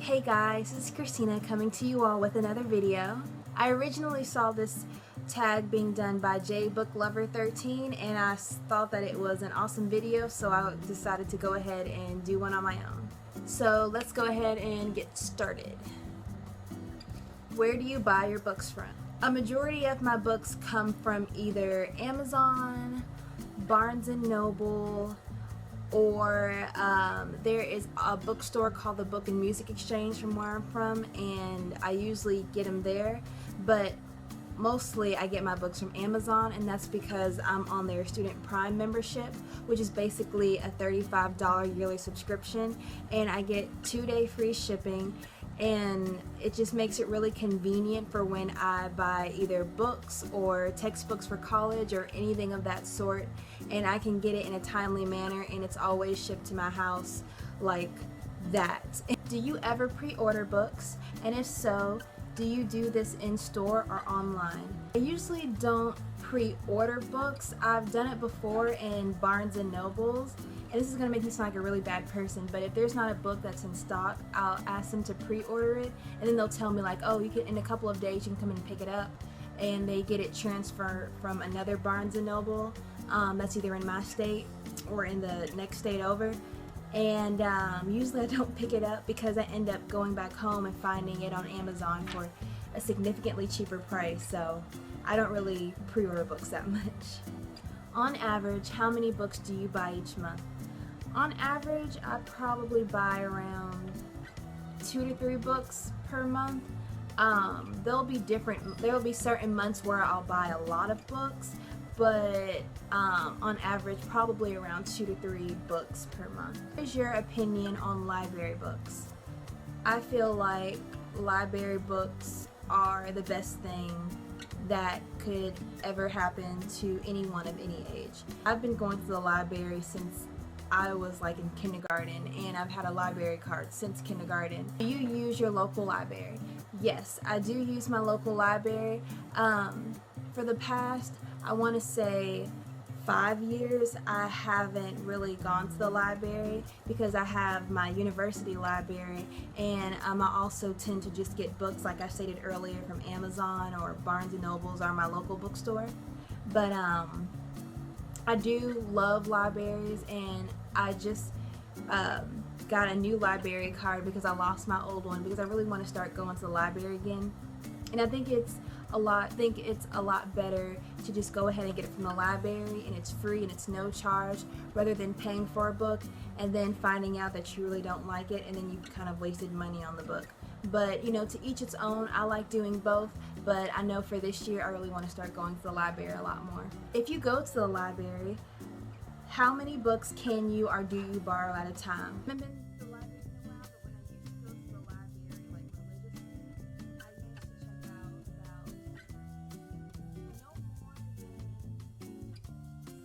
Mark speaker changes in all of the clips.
Speaker 1: Hey guys, this is Christina coming to you all with another video. I originally saw this tag being done by JBookLover13 and I thought that it was an awesome video, so I decided to go ahead and do one on my own. So let's go ahead and get started. Where do you buy your books from? A majority of my books come from either Amazon, Barnes & Noble, or there is a bookstore called the Book and Music Exchange from where I'm from, and I usually get them there, but mostly I get my books from Amazon, and that's because I'm on their Student Prime membership, which is basically a $35 yearly subscription, and I get 2-day free shipping, and it just makes it really convenient for when I buy either books or textbooks for college or anything of that sort, and I can get it in a timely manner, and it's always shipped to my house like that. Do you ever pre-order books? And if so, do you do this in store or online? I usually don't pre-order books. I've done it before in Barnes & Nobles, and this is going to make me sound like a really bad person, but if there's not a book that's in stock, I'll ask them to pre-order it, and then they'll tell me like, oh, you can, in a couple of days you can come and pick it up, and they get it transferred from another Barnes & Noble that's either in my state or in the next state over. And usually I don't pick it up because I end up going back home and finding it on Amazon for a significantly cheaper price, so I don't really pre-order books that much. On average, how many books do you buy each month? On average, I probably buy around 2 to 3 books per month. There'll be certain months where I'll buy a lot of books, but on average probably around 2 to 3 books per month. What is your opinion on library books? I feel like library books are the best thing that could ever happen to anyone of any age. I've been going to the library since I was like in kindergarten, and I've had a library card since kindergarten. Do you use your local library? Yes, I do use my local library. For the past, I want to say 5 years, I haven't really gone to the library because I have my university library, and I also tend to just get books, like I stated earlier, from Amazon or Barnes & Nobles or my local bookstore. But I do love libraries, and I just got a new library card because I lost my old one, because I really want to start going to the library again. And I think it's a lot better to just go ahead and get it from the library, and it's free and it's no charge, rather than paying for a book and then finding out that you really don't like it and then you've kind of wasted money on the book. But you know, to each its own. I like doing both, but I know for this year I really want to start going to the library a lot more. If you go to the library, how many books can you or do you borrow at a time? I haven't been to the library in a while, but when I used to go to the library like religiously, I used to check out about no more than 6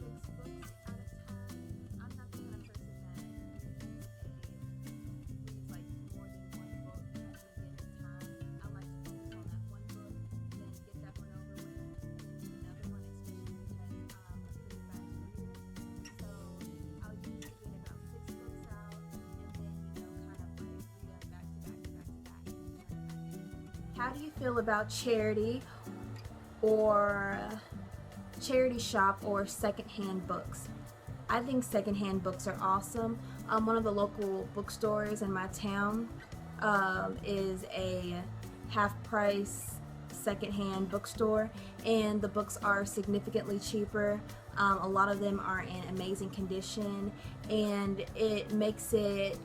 Speaker 1: books at a time. I'm not the kind of person that reads like more than one book at any given time. I like to focus on that one book, then get that one over with, and then do another one, especially because I'm a pretty fast reader. So I'll usually get about 6 books out, and then kind of like read them back to back to back to back. How do you feel about charity shop or secondhand books? I think secondhand books are awesome. One of the local bookstores in my town is a half-price secondhand bookstore, and the books are significantly cheaper. A lot of them are in amazing condition, and it makes it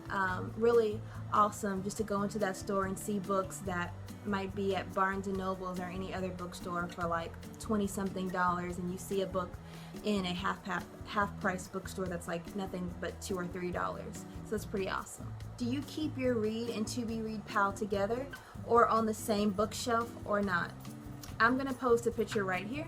Speaker 1: really awesome just to go into that store and see books that might be at Barnes & Nobles or any other bookstore for like $20-something, and you see a book in a half-price bookstore that's like nothing but $2 or $3. So it's pretty awesome. Do you keep your read and to-be-read pile together or on the same bookshelf or not? I'm gonna post a picture right here.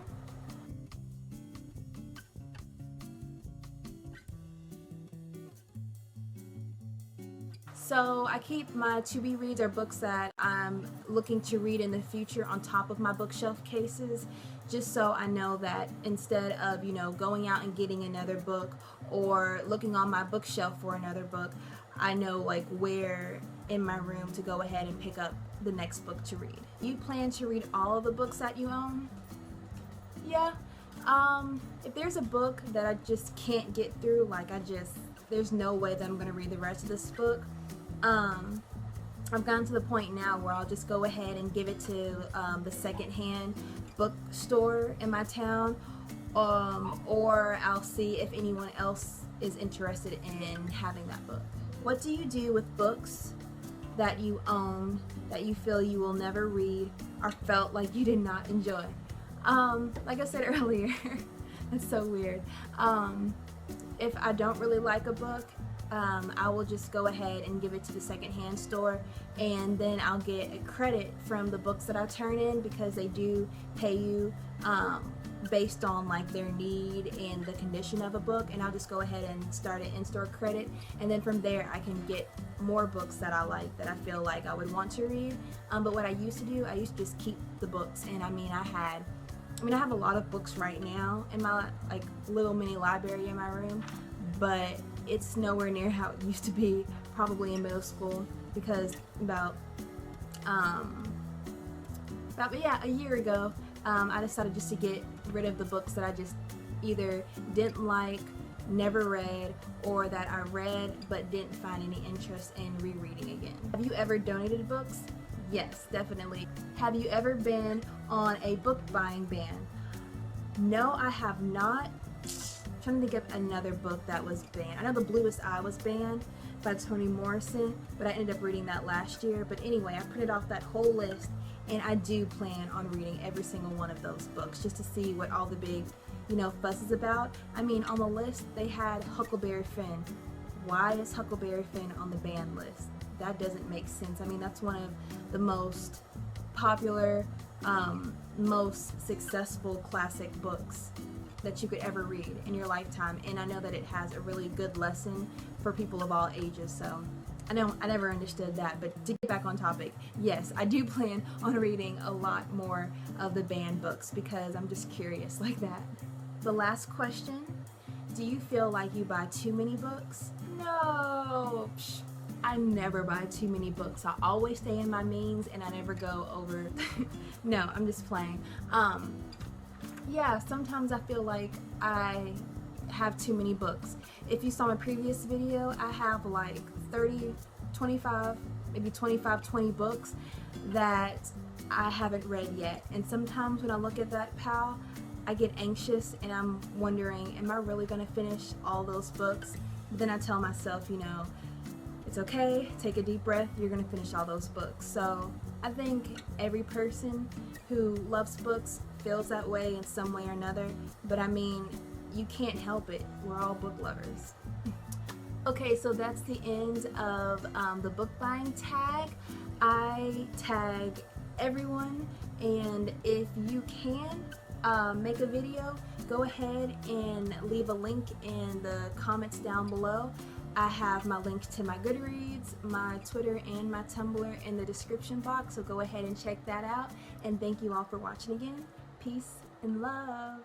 Speaker 1: So I keep my to-be reads or books that I'm looking to read in the future on top of my bookshelf cases, just so I know that instead of, you know, going out and getting another book or looking on my bookshelf for another book, I know like where in my room to go ahead and pick up the next book to read. You plan to read all of the books that you own? Yeah. If there's a book that I just can't get through, like there's no way that I'm gonna read the rest of this book, I've gotten to the point now where I'll just go ahead and give it to the secondhand bookstore in my town, or I'll see if anyone else is interested in having that book. What do you do with books that you own that you feel you will never read or felt like you did not enjoy? Like I said earlier, that's so weird. If I don't really like a book, I will just go ahead and give it to the secondhand store, and then I'll get a credit from the books that I turn in, because they do pay you based on like their need and the condition of a book, and I'll just go ahead and start an in-store credit, and then from there I can get more books that I like, that I feel like I would want to read. But what I used to do, I used to just keep the books, and I have a lot of books right now in my like little mini library in my room, but it's nowhere near how it used to be probably in middle school, because about a year ago, I decided just to get rid of the books that I just either didn't like, never read, or that I read but didn't find any interest in rereading again. Have you ever donated books? Yes, definitely. Have you ever been on a book buying ban? No, I have not. I'm trying to think of another book that was banned. I know The Bluest Eye was banned by Toni Morrison, but I ended up reading that last year. But anyway, I printed off that whole list, and I do plan on reading every single one of those books just to see what all the big, fuss is about. I mean, on the list, they had Huckleberry Finn. Why is Huckleberry Finn on the banned list? That doesn't make sense. I mean, that's one of the most popular, most successful classic books that you could ever read in your lifetime, and I know that it has a really good lesson for people of all ages, so I never understood that. But to get back on topic, yes, I do plan on reading a lot more of the banned books because I'm just curious like that. The last question, do you feel like you buy too many books? No, I never buy too many books. I always stay in my means and I never go over. No, I'm just playing. Yeah, sometimes I feel like I have too many books. If you saw my previous video, I have like 30, 25, maybe 25, 20 books that I haven't read yet. And sometimes when I look at that pile, I get anxious and I'm wondering, am I really gonna finish all those books? But then I tell myself, it's okay, take a deep breath, you're gonna finish all those books. So I think every person who loves books feels that way in some way or another, but I mean, you can't help it, we're all book lovers. Okay, so that's the end of the book buying tag. I tag everyone, and if you can make a video, go ahead and leave a link in the comments down below. I have my link to my Goodreads, my Twitter, and my Tumblr in the description box, so go ahead and check that out. And thank you all for watching again. Peace and love.